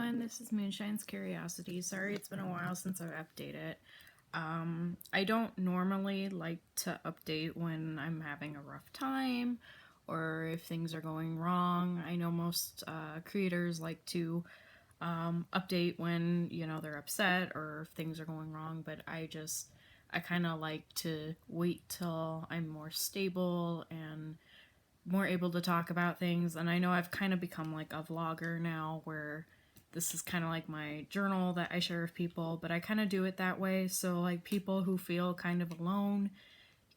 everyone, this is Moonshine's Curiosity. Sorry it's been a while since I've updated. I don't normally like to update when I'm having a rough time or if things are going wrong. I know most creators like to update when, they're upset or if things are going wrong, but I kind of like to wait till I'm more stable and more able to talk about things. And I know I've kind of become like a vlogger now where this is kind of like my journal that I share with people, but I kind of do it that way. So like people who feel kind of alone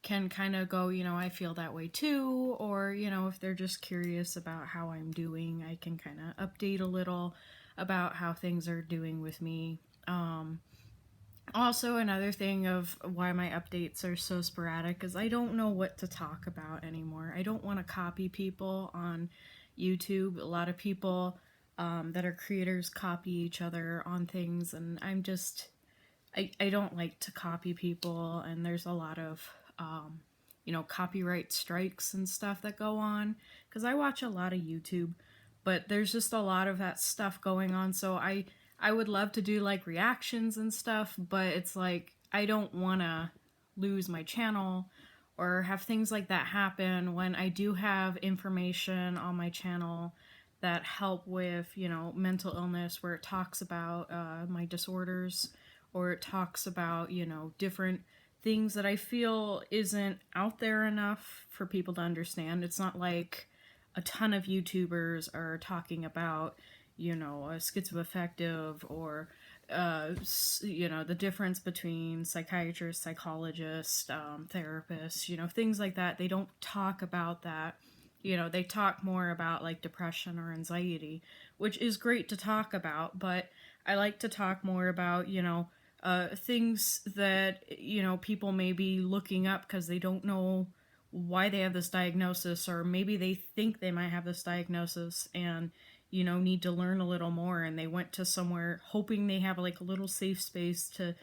can kind of go, I feel that way too. Or, if they're just curious about how I'm doing, I can kind of update a little about how things are doing with me. Also, another thing of why my updates are so sporadic is I don't know what to talk about anymore. I don't want to copy people on YouTube. A lot of people that are creators copy each other on things, and I don't like to copy people, and there's a lot of, copyright strikes and stuff that go on, because I watch a lot of YouTube, but there's just a lot of that stuff going on, so I would love to do like reactions and stuff, but it's like I don't want to lose my channel or have things like that happen when I do have information on my channel that help with, mental illness, where it talks about my disorders, or it talks about, different things that I feel isn't out there enough for people to understand. It's not like a ton of YouTubers are talking about, a schizoaffective or, the difference between psychiatrists, psychologists, therapists, things like that. They don't talk about that. They talk more about like depression or anxiety, which is great to talk about, but I like to talk more about, things that, people may be looking up because they don't know why they have this diagnosis, or maybe they think they might have this diagnosis and need to learn a little more, and they went to somewhere hoping they have like a little safe space to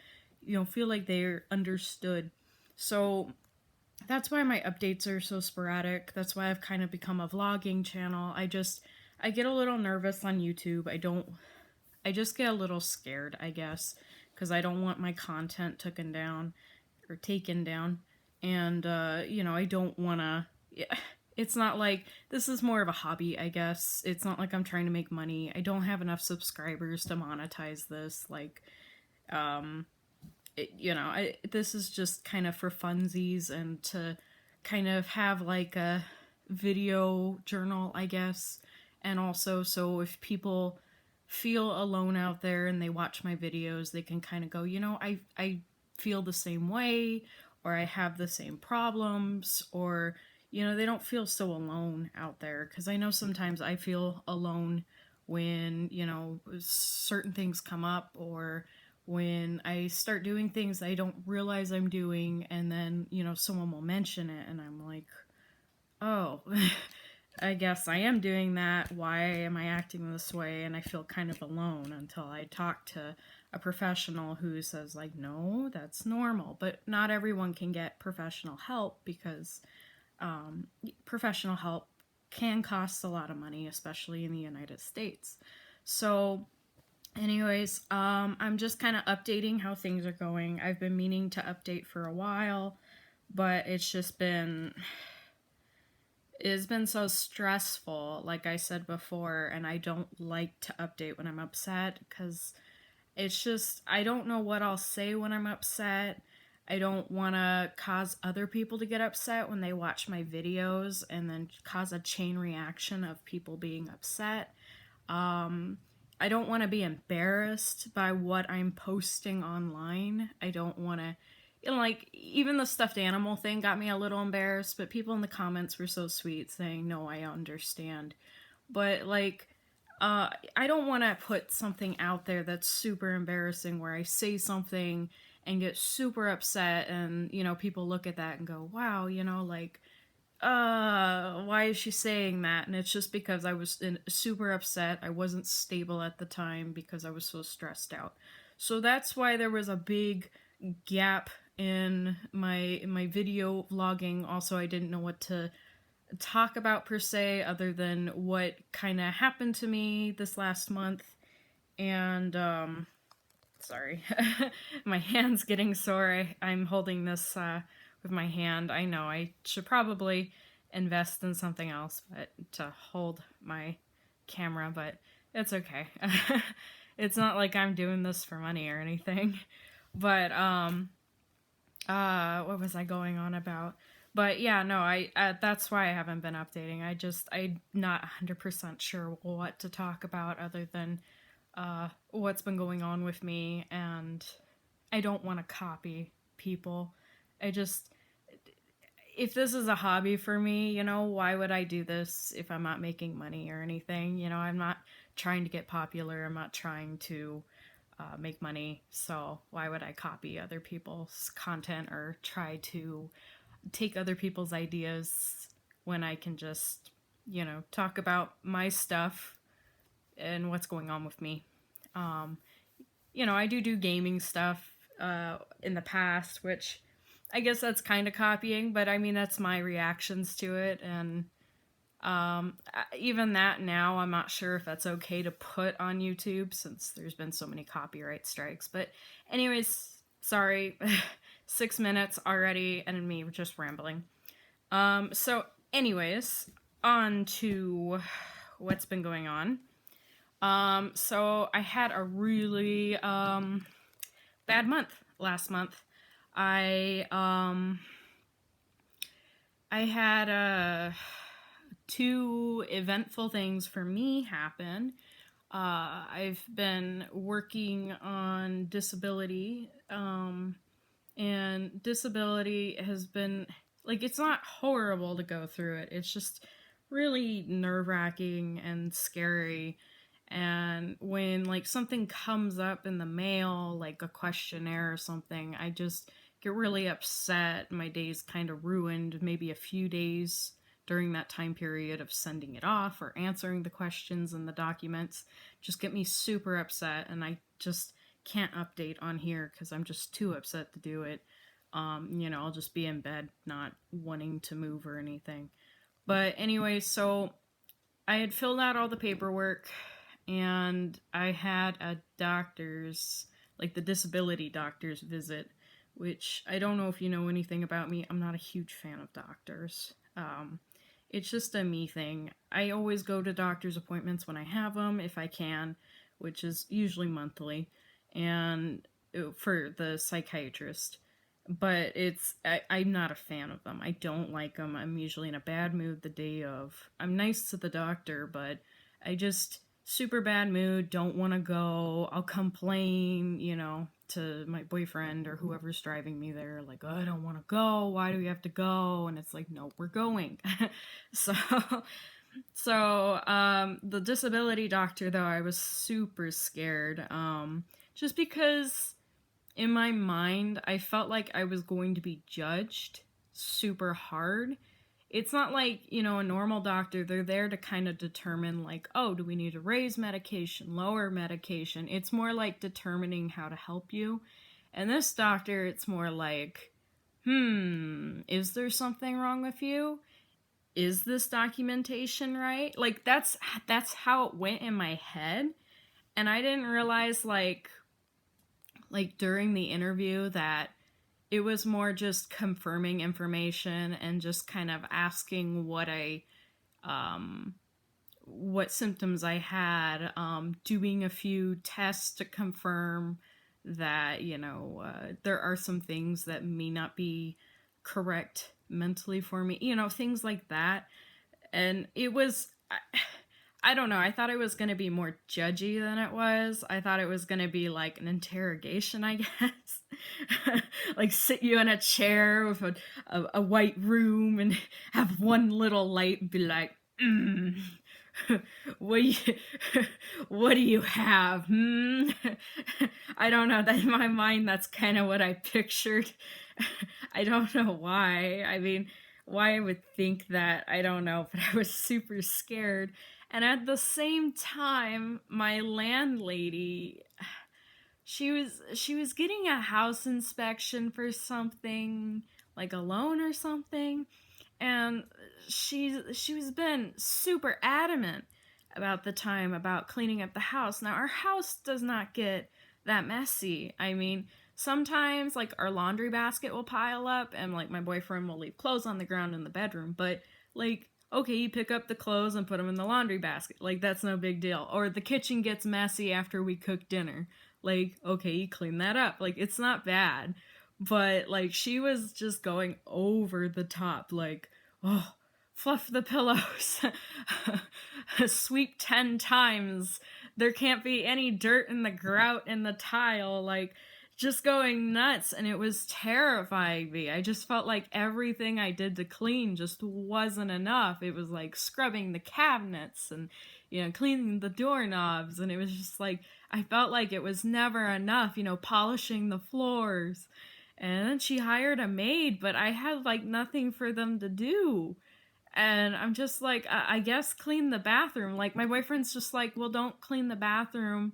feel like they're understood. So that's why my updates are so sporadic. That's why I've kind of become a vlogging channel. I get a little nervous on YouTube. I just get a little scared, I guess, because I don't want my content taken down. And I don't want to, it's not like, this is more of a hobby, I guess. It's not like I'm trying to make money. I don't have enough subscribers to monetize this. Like, this is just kind of for funsies and to kind of have like a video journal, I guess. And also, so if people feel alone out there and they watch my videos, they can kind of go, I feel the same way, or I have the same problems, or they don't feel so alone out there. Because I know sometimes I feel alone when, certain things come up, or when I start doing things I don't realize I'm doing, and then, someone will mention it, and I'm like, oh, I guess I am doing that. Why am I acting this way? And I feel kind of alone until I talk to a professional who says, like, no, that's normal. But not everyone can get professional help because professional help can cost a lot of money, especially in the United States. So anyways, I'm just kind of updating how things are going. I've been meaning to update for a while, but it's been so stressful, like I said before, and I don't like to update when I'm upset because I don't know what I'll say when I'm upset. I don't want to cause other people to get upset when they watch my videos and then cause a chain reaction of people being upset. I don't want to be embarrassed by what I'm posting online. I don't want to, like, even the stuffed animal thing got me a little embarrassed, but people in the comments were so sweet saying, no, I understand. But, like, I don't want to put something out there that's super embarrassing where I say something and get super upset and, people look at that and go, wow, like, why is she saying that? And it's just because I was super upset. I wasn't stable at the time because I was so stressed out. So that's why there was a big gap in my video vlogging. Also, I didn't know what to talk about per se, other than what kind of happened to me this last month. And sorry, my hand's getting sore. I'm holding this with my hand. I know I should probably invest in something else, but to hold my camera, but it's okay. It's not like I'm doing this for money or anything. But what was I going on about? But yeah, no, I that's why I haven't been updating. I'm not 100% sure what to talk about other than what's been going on with me, and I don't want to copy people. I just, if this is a hobby for me, why would I do this if I'm not making money or anything? I'm not trying to get popular. I'm not trying to make money. So why would I copy other people's content or try to take other people's ideas when I can just, talk about my stuff and what's going on with me? Um, I do gaming stuff in the past, which I guess that's kind of copying, but I mean, that's my reactions to it. And even that now, I'm not sure if that's okay to put on YouTube since there's been so many copyright strikes. But, anyways, sorry, 6 minutes already, and me just rambling. So, anyways, on to what's been going on. So I had a really bad month last month. I had two eventful things for me happen. I've been working on disability, and disability has been, like, it's not horrible to go through it. It's just really nerve-wracking and scary. And when, like, something comes up in the mail, like a questionnaire or something, I just get really upset. My day's kind of ruined, maybe a few days during that time period of sending it off or answering the questions in the documents just get me super upset, and I just can't update on here because I'm just too upset to do it. I'll just be in bed not wanting to move or anything. But anyway, so I had filled out all the paperwork, and I had a doctor's, like the disability doctor's visit, which I don't know if you know anything about me. I'm not a huge fan of doctors. It's just a me thing. I always go to doctor's appointments when I have them, if I can, which is usually monthly, and for the psychiatrist. But I'm not a fan of them. I don't like them. I'm usually in a bad mood the day of. I'm nice to the doctor, but I just super bad mood, don't want to go. I'll complain, to my boyfriend or whoever's driving me there, like, oh, I don't want to go. Why do we have to go? And it's like, no, we're going. so, the disability doctor, though, I was super scared. Just because in my mind, I felt like I was going to be judged super hard. It's not like, a normal doctor. They're there to kind of determine, like, oh, do we need to raise medication, lower medication? It's more like determining how to help you. And this doctor, it's more like, is there something wrong with you? Is this documentation right? Like, that's how it went in my head. And I didn't realize, like during the interview, that it was more just confirming information and just kind of asking what symptoms I had, doing a few tests to confirm that, there are some things that may not be correct mentally for me, things like that. And it was, I don't know. I thought it was going to be more judgy than it was. I thought it was going to be like an interrogation, I guess. Like sit you in a chair with a white room and have one little light and be like, what do you have? I don't know. That in my mind, that's kind of what I pictured. I don't know why. I mean, why I would think that, I don't know, but I was super scared. And at the same time, my landlady, she was getting a house inspection for something, like a loan or something, and she was been super adamant about the time about cleaning up the house. Now, our house does not get that messy. I mean, sometimes like our laundry basket will pile up and like my boyfriend will leave clothes on the ground in the bedroom, but like, okay, you pick up the clothes and put them in the laundry basket. Like, that's no big deal. Or the kitchen gets messy after we cook dinner. Like, okay, you clean that up. Like, it's not bad. But like, she was just going over the top. Like, oh, fluff the pillows, sweep 10 times. There can't be any dirt in the grout in the tile. Like, just going nuts, and it was terrifying me. I just felt like everything I did to clean just wasn't enough. It was like scrubbing the cabinets and, you know, cleaning the doorknobs, and it was just like, I felt like it was never enough, you know, polishing the floors. And then she hired a maid, but I had like nothing for them to do. And I'm just like, I guess clean the bathroom. Like, my boyfriend's just like, well, don't clean the bathroom,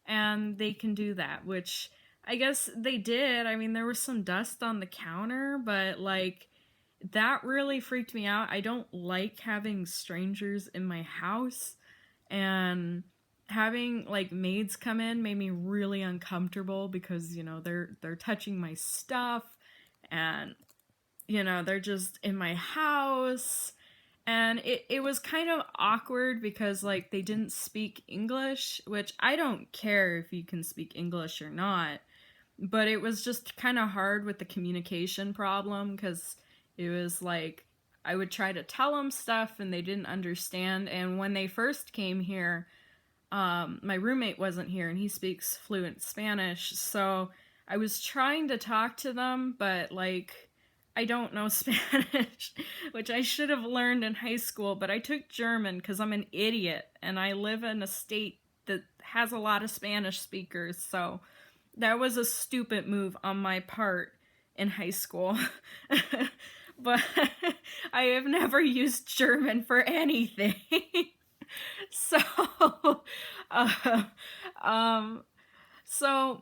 and they can do that, which I guess they did. I mean, there was some dust on the counter, but like, that really freaked me out. I don't like having strangers in my house, and having like maids come in made me really uncomfortable because, you know, they're touching my stuff, and, you know, they're just in my house. And it was kind of awkward because like they didn't speak English, which I don't care if you can speak English or not, but it was just kind of hard with the communication problem because it was like I would try to tell them stuff and they didn't understand. And when they first came here, my roommate wasn't here and he speaks fluent Spanish, so I was trying to talk to them, but like, I don't know Spanish, which I should have learned in high school, but I took German because I'm an idiot and I live in a state that has a lot of Spanish speakers, so that was a stupid move on my part in high school. But I have never used German for anything. So, uh, um, so,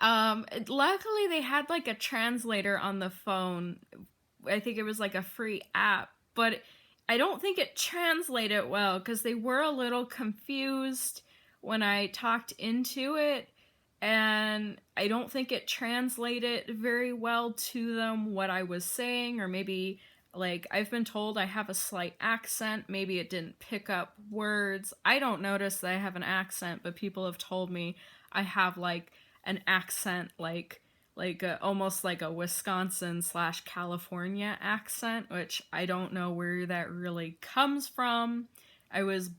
luckily they had like a translator on the phone. I think it was like a free app, but I don't think it translated well because they were a little confused when I talked into it, and I don't think it translated very well to them what I was saying, or maybe like I've been told I have a slight accent, maybe it didn't pick up words. I don't notice that I have an accent, but people have told me I have like an accent, like almost like a Wisconsin / California accent, which I don't know where that really comes from. I was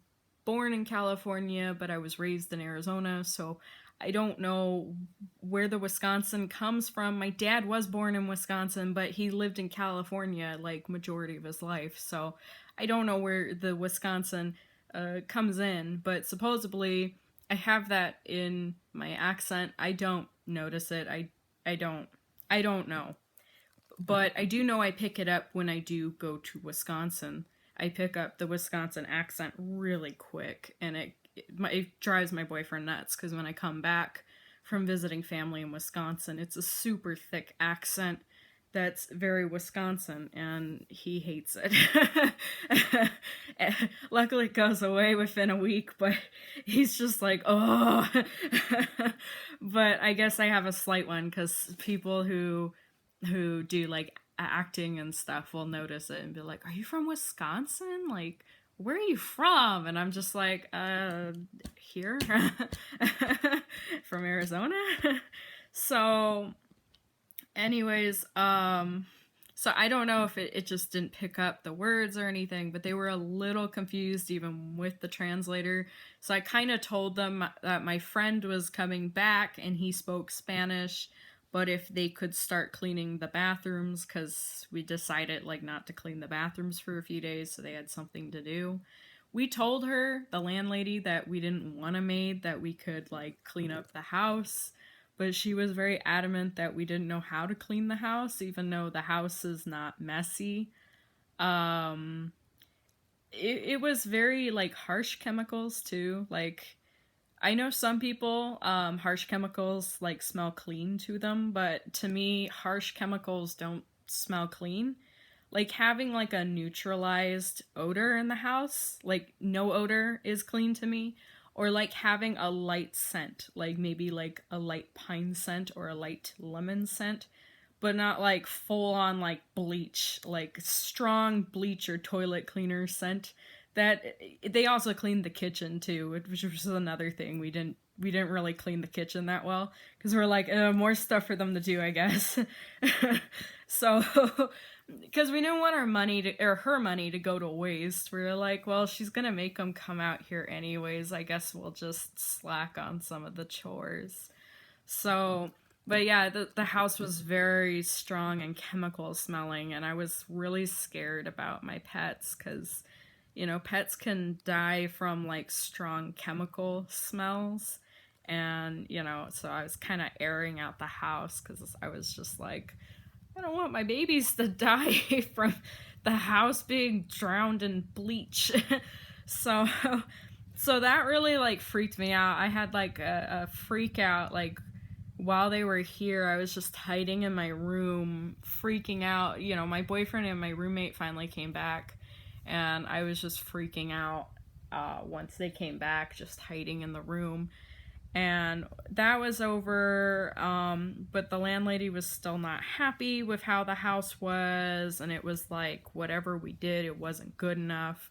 born in California, but I was raised in Arizona, so I don't know where the Wisconsin comes from. My dad was born in Wisconsin, but he lived in California like majority of his life, so I don't know where the Wisconsin comes in, but supposedly I have that in my accent. I don't notice it. I don't know. But I do know I pick it up when I do go to Wisconsin. I pick up the Wisconsin accent really quick, and it drives my boyfriend nuts because when I come back from visiting family in Wisconsin, it's a super thick accent that's very Wisconsin, and he hates it. Luckily, it goes away within a week, but he's just like, oh. But I guess I have a slight one because people who do like acting and stuff will notice it and be like, "Are you from Wisconsin? Like, where are you from?" And I'm just like, here, from Arizona. So, anyways, so I don't know if it just didn't pick up the words or anything, but they were a little confused even with the translator. So I kind of told them that my friend was coming back and he spoke Spanish, but if they could start cleaning the bathrooms, because we decided like not to clean the bathrooms for a few days, so they had something to do. We told her, the landlady, that we didn't want a maid, that we could like clean up the house, but she was very adamant that we didn't know how to clean the house, even though the house is not messy. It was very like harsh chemicals too. Like, I know some people, harsh chemicals like smell clean to them, but to me, harsh chemicals don't smell clean. like having like a neutralized odor in the house, like no odor is clean to me, or like having a light scent, like maybe like a light pine scent or a light lemon scent, but not like full on like bleach, like strong bleach or toilet cleaner scent. That they also cleaned the kitchen too, which was another thing. We didn't really clean the kitchen that well because we're like more stuff for them to do, I guess. So because we didn't want our money to, or her money to go to waste, we were like, well, she's gonna make them come out here anyways. I guess we'll just slack on some of the chores. So, but yeah, the house was very strong and chemical smelling, and I was really scared about my pets because, you know, pets can die from like strong chemical smells. And, you know, so I was kind of airing out the house because I was just like, I don't want my babies to die from the house being drowned in bleach. so so that really like freaked me out. I had like a freak out like while they were here. I was just hiding in my room freaking out. You know, my boyfriend and my roommate finally came back and I was just freaking out once they came back, just hiding in the room. And that was over, but the landlady was still not happy with how the house was, and it was like whatever we did, it wasn't good enough.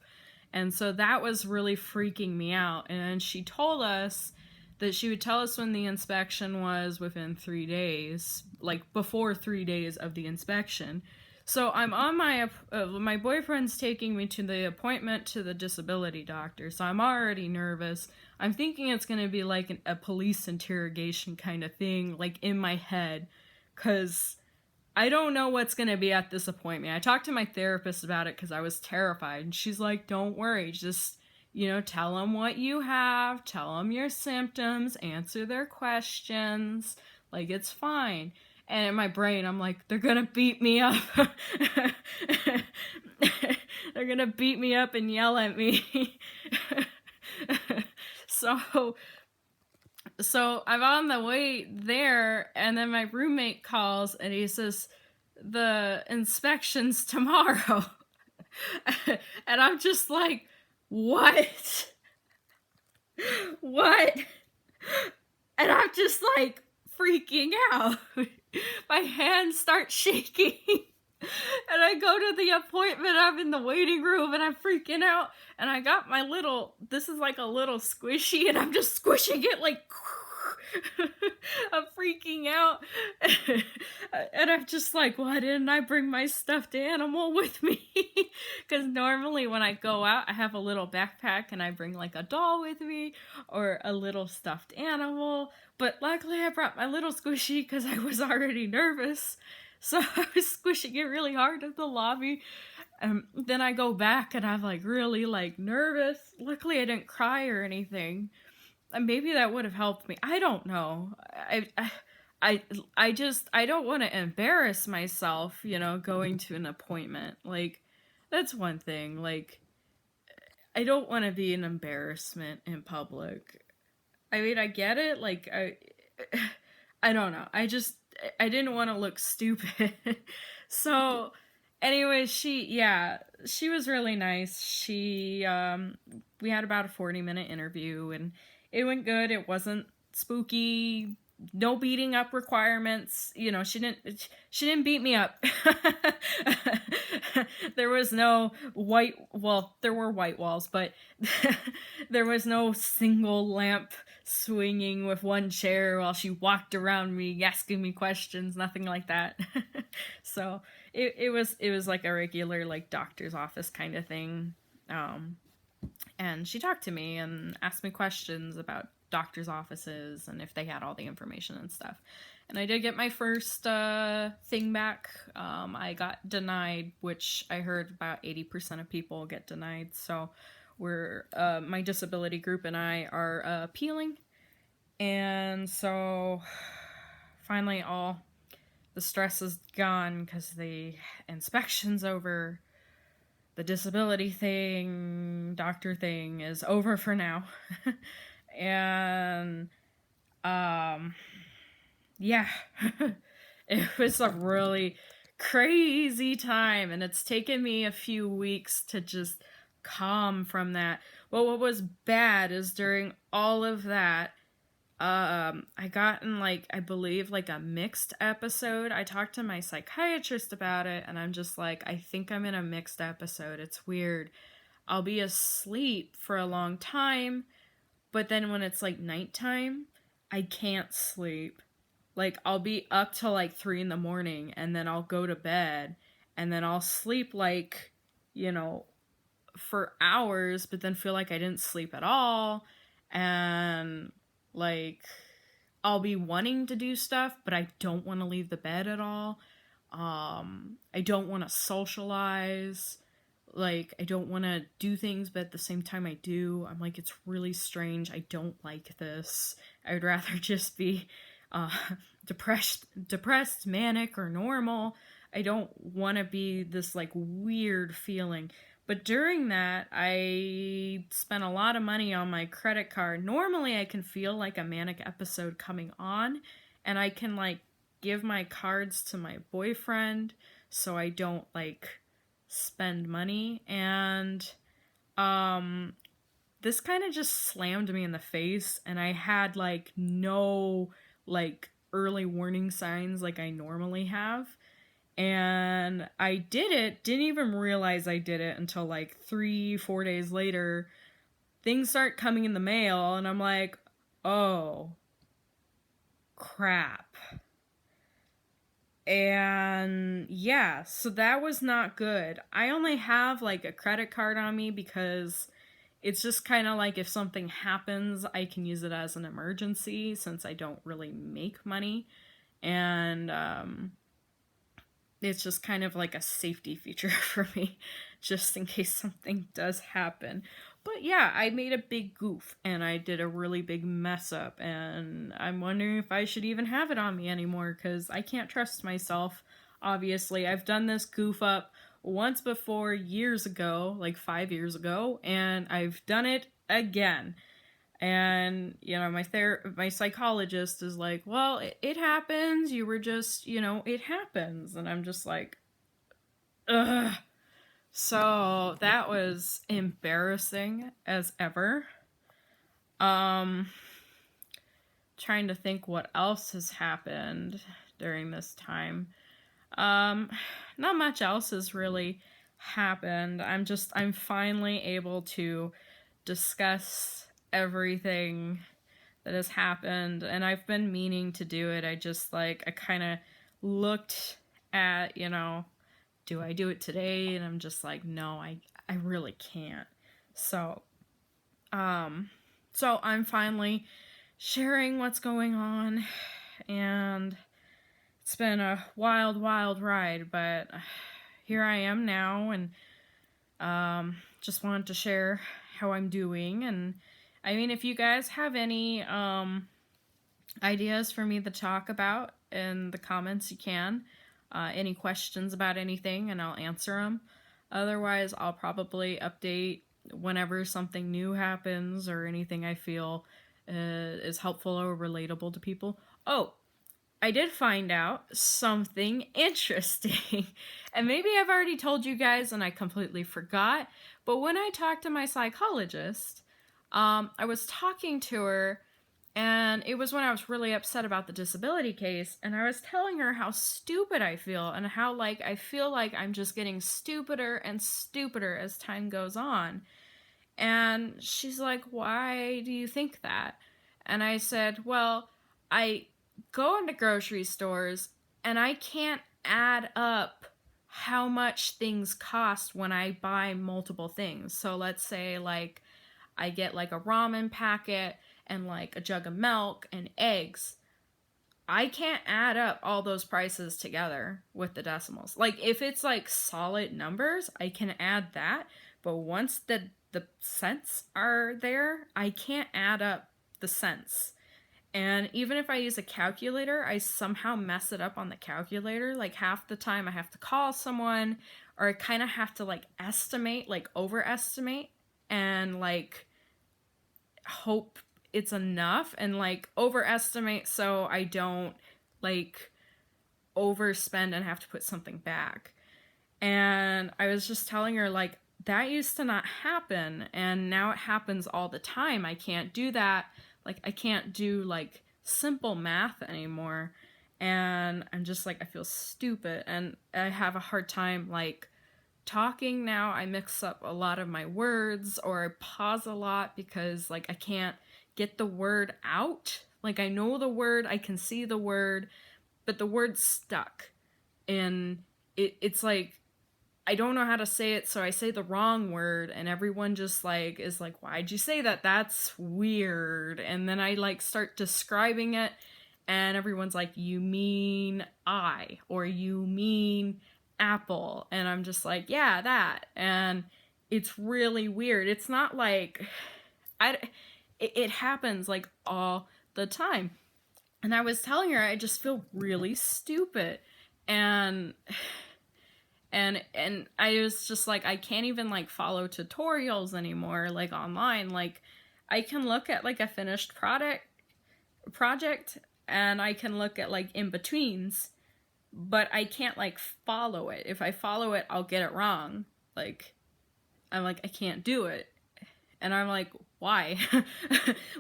And so that was really freaking me out. And she told us that she would tell us when the inspection was within 3 days, like before 3 days of the inspection. So I'm on my boyfriend's taking me to the appointment to the disability doctor, so I'm already nervous. I'm thinking it's going to be like a police interrogation kind of thing, like in my head, because I don't know what's going to be at this appointment. I talked to my therapist about it because I was terrified, and she's like, don't worry, just, you know, tell them what you have, tell them your symptoms, answer their questions, like, it's fine. And in my brain, I'm like, they're gonna beat me up. They're gonna beat me up and yell at me. So I'm on the way there, and then my roommate calls, and he says, the inspection's tomorrow. And I'm just like, what? What? And I'm just like freaking out. My hands start shaking. And I go to the appointment, I'm in the waiting room, and I'm freaking out. And I got my little, this is like a little squishy, and I'm just squishing it like, I'm freaking out. And I'm just like, why didn't I bring my stuffed animal with me? Because normally when I go out, I have a little backpack and I bring like a doll with me or a little stuffed animal. But luckily I brought my little squishy because I was already nervous. So I was squishing it really hard at the lobby. Then I go back and I'm like really like nervous. Luckily I didn't cry or anything. Maybe that would have helped me. I don't know. I just, I don't want to embarrass myself, you know, going to an appointment. Like, that's one thing. Like, I don't want to be an embarrassment in public. I mean, I get it. Like, I don't know. I didn't want to look stupid. So, anyway, she was really nice. We had about a 40-minute interview, and it went good. It wasn't spooky. No beating up requirements. You know, she didn't beat me up. There was no there were white walls, but there was no single lamp swinging with one chair while she walked around me asking me questions, nothing like that. So it was like a regular like doctor's office kind of thing. And she talked to me and asked me questions about doctor's offices and if they had all the information and stuff. And I did get my first thing back. I got denied, which I heard about 80% of people get denied. So my disability group and I are appealing. And so finally all the stress is gone because the inspection's over. The disability thing, doctor thing is over for now. And, yeah, it was a really crazy time, and it's taken me a few weeks to just calm from that. But what was bad is during all of that, I got in, like, I believe, like, a mixed episode. I talked to my psychiatrist about it, and I'm just like, I think I'm in a mixed episode. It's weird. I'll be asleep for a long time, but then when it's, like, nighttime, I can't sleep. Like, I'll be up till, like, 3 in the morning, and then I'll go to bed, and then I'll sleep, like, you know, for hours, but then feel like I didn't sleep at all, and, like, I'll be wanting to do stuff, but I don't want to leave the bed at all. I don't want to socialize. Like, I don't want to do things, but at the same time I do. I'm like, it's really strange. I don't like this. I would rather just be uh, depressed, manic, or normal. I don't want to be this, like, weird feeling. But during that, I spent a lot of money on my credit card. Normally, I can feel like a manic episode coming on, and I can, like, give my cards to my boyfriend so I don't, like, spend money. And this kind of just slammed me in the face, and I had, like, no, like, early warning signs like I normally have. And I didn't even realize I did it until, like, 3-4 days later. Things start coming in the mail, and I'm like, oh, crap. And yeah, so that was not good. I only have, like, a credit card on me because it's just kind of like if something happens, I can use it as an emergency since I don't really make money. And it's just kind of like a safety feature for me, just in case something does happen. But yeah, I made a big goof, and I did a really big mess up, and I'm wondering if I should even have it on me anymore, because I can't trust myself. Obviously, I've done this goof up once before, years ago, like 5 years ago, and I've done it again. And, you know, my psychologist is like, well, it happens. You were just, you know, it happens. And I'm just like, ugh. So that was embarrassing as ever. Trying to think what else has happened during this time. Not much else has really happened. I'm finally able to discuss everything that has happened, and I've been meaning to do it. I just, like, I kind of looked at, you know, do I do it today? And I'm just like, no, I really can't. So I'm finally sharing what's going on, and it's been a wild, wild ride, but here I am now, and just wanted to share how I'm doing. And I mean, if you guys have any ideas for me to talk about in the comments, you can. Any questions about anything, and I'll answer them. Otherwise, I'll probably update whenever something new happens or anything I feel is helpful or relatable to people. Oh, I did find out something interesting. And maybe I've already told you guys and I completely forgot. But when I talked to my psychologist, I was talking to her, and it was when I was really upset about the disability case, and I was telling her how stupid I feel, and how, like, I feel like I'm just getting stupider and stupider as time goes on. And she's like, why do you think that? And I said, well, I go into grocery stores and I can't add up how much things cost when I buy multiple things. So let's say, like, I get, like, a ramen packet and, like, a jug of milk and eggs. I can't add up all those prices together with the decimals. Like, if it's, like, solid numbers, I can add that. But once the cents are there, I can't add up the cents. And even if I use a calculator, I somehow mess it up on the calculator. Like, half the time I have to call someone, or I kind of have to, like, estimate, like, overestimate, and, like, hope it's enough, and, like, overestimate so I don't, like, overspend and have to put something back. And I was just telling her, like, that used to not happen, and now it happens all the time. I can't do that. Like, I can't do, like, simple math anymore. And I'm just like, I feel stupid, and I have a hard time, like, talking now. I mix up a lot of my words, or I pause a lot because, like, I can't get the word out. Like, I know the word, I can see the word, but the word's stuck. And it's like, I don't know how to say it, so I say the wrong word, and everyone just, like, is like, why'd you say that? That's weird. And then I, like, start describing it, and everyone's like, you mean I, or you mean apple. And I'm just like, yeah, that. And it's really weird. It's not like, it happens, like, all the time. And I was telling her, I just feel really stupid. And I was just like, I can't even, like, follow tutorials anymore, like, online. Like, I can look at, like, a finished project, and I can look at, like, in-betweens, but I can't, like, follow it. If I follow it, I'll get it wrong. Like, I'm like, I can't do it. And I'm like, why?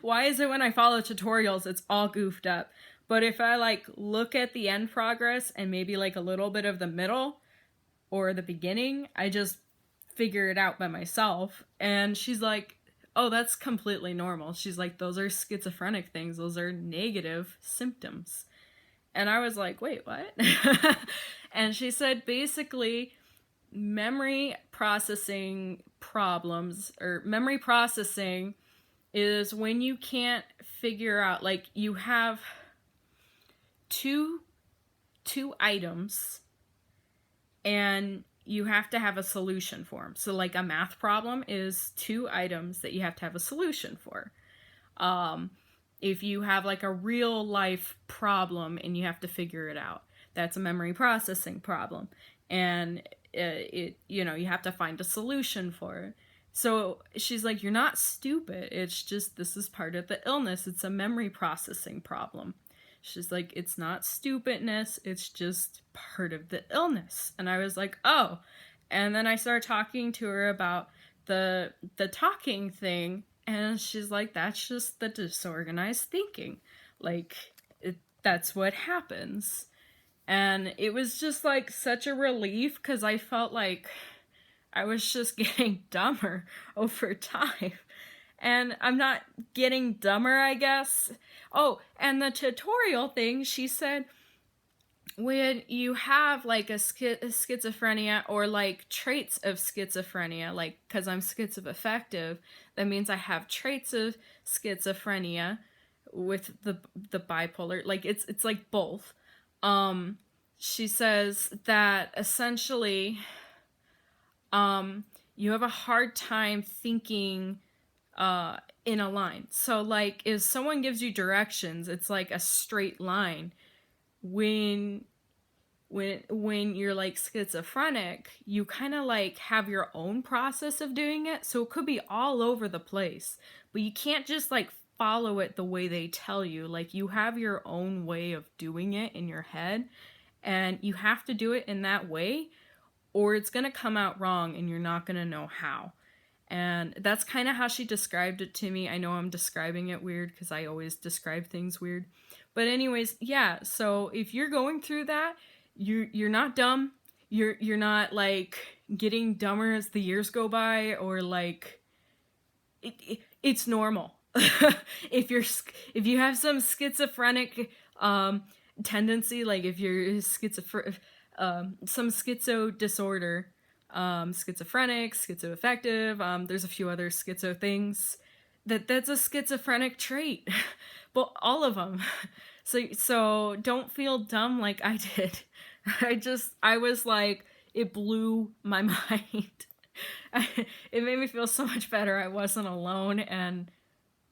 Why is it when I follow tutorials, it's all goofed up? But if I, like, look at the end progress and maybe, like, a little bit of the middle or the beginning, I just figure it out by myself. And she's like, oh, that's completely normal. She's like, those are schizophrenic things. Those are negative symptoms. And I was like, wait, what? And she said, basically, memory processing problems, or memory processing, is when you can't figure out, like, you have two items, and you have to have a solution for them. So, like, a math problem is 2 items that you have to have a solution for. If you have, like, a real life problem and you have to figure it out, that's a memory processing problem. And you know, you have to find a solution for it. So she's like, you're not stupid. It's just, this is part of the illness. It's a memory processing problem. She's like, it's not stupidness, it's just part of the illness. And I was like, oh. And then I started talking to her about the talking thing, and she's like, that's just the disorganized thinking. Like, that's what happens. And it was just, like, such a relief, because I felt like I was just getting dumber over time. And I'm not getting dumber, I guess. Oh, and the tutorial thing, she said, when you have, like, a schizophrenia, or, like, traits of schizophrenia, like, because I'm schizoaffective, that means I have traits of schizophrenia with the bipolar. Like, it's like both. She says that essentially, you have a hard time thinking in a line. So, like, if someone gives you directions, it's like a straight line. When you're, like, schizophrenic, you kind of, like, have your own process of doing it, so it could be all over the place, but you can't just, like, follow it the way they tell you. Like, you have your own way of doing it in your head, and you have to do it in that way, or it's gonna come out wrong and you're not gonna know how. And that's kind of how she described it to me. I know I'm describing it weird, because I always describe things weird. But anyways, yeah, so if you're going through that, you're not dumb. You're not, like, getting dumber as the years go by, or, like, it's normal. If you have some schizophrenic tendency, like if you're some schizo disorder, schizophrenic, schizoaffective, there's a few other schizo things, that's a schizophrenic trait. But all of them. So don't feel dumb like I did. I was like, it blew my mind. It made me feel so much better. I wasn't alone,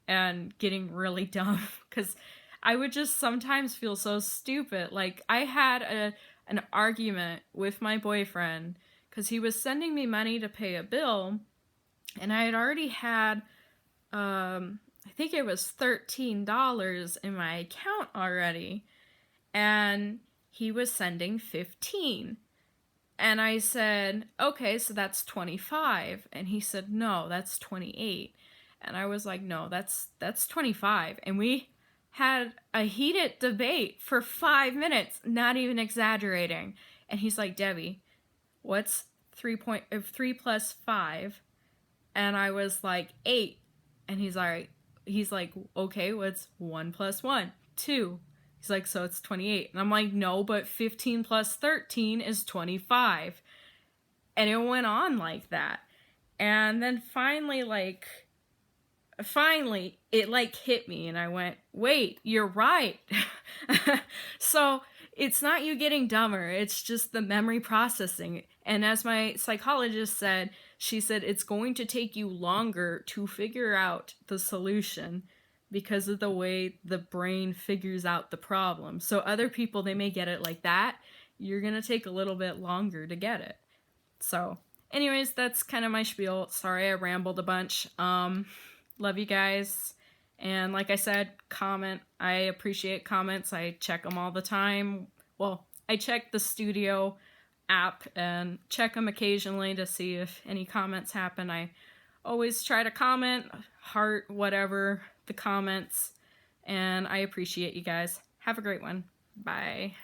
and getting really dumb, because I would just sometimes feel so stupid. Like, I had an argument with my boyfriend, because he was sending me money to pay a bill, and I had already had, I think it was $13 in my account already, and he was sending 15. And I said, okay, so that's 25. And he said, no, that's 28. And I was like, no, that's 25. And we had a heated debate for 5 minutes, not even exaggerating. And he's like, Debbie, what's 3 plus 5? And I was like, 8. And he's like, okay, what's 1 plus 1? 2. He's like, so it's 28. And I'm like, no, but 15 plus 13 is 25. And it went on like that. And then finally, it like hit me and I went, wait, you're right. So it's not you getting dumber. It's just the memory processing. And as my psychologist said, she said, it's going to take you longer to figure out the solution because of the way the brain figures out the problem. So other people, they may get it like that. You're going to take a little bit longer to get it. So anyways, that's kind of my spiel. Sorry I rambled a bunch. Love you guys. And like I said, comment. I appreciate comments. I check them all the time. Well, I check the studio app and check them occasionally to see if any comments happen. I always try to comment, heart, whatever, the comments. And I appreciate you guys. Have a great one. Bye.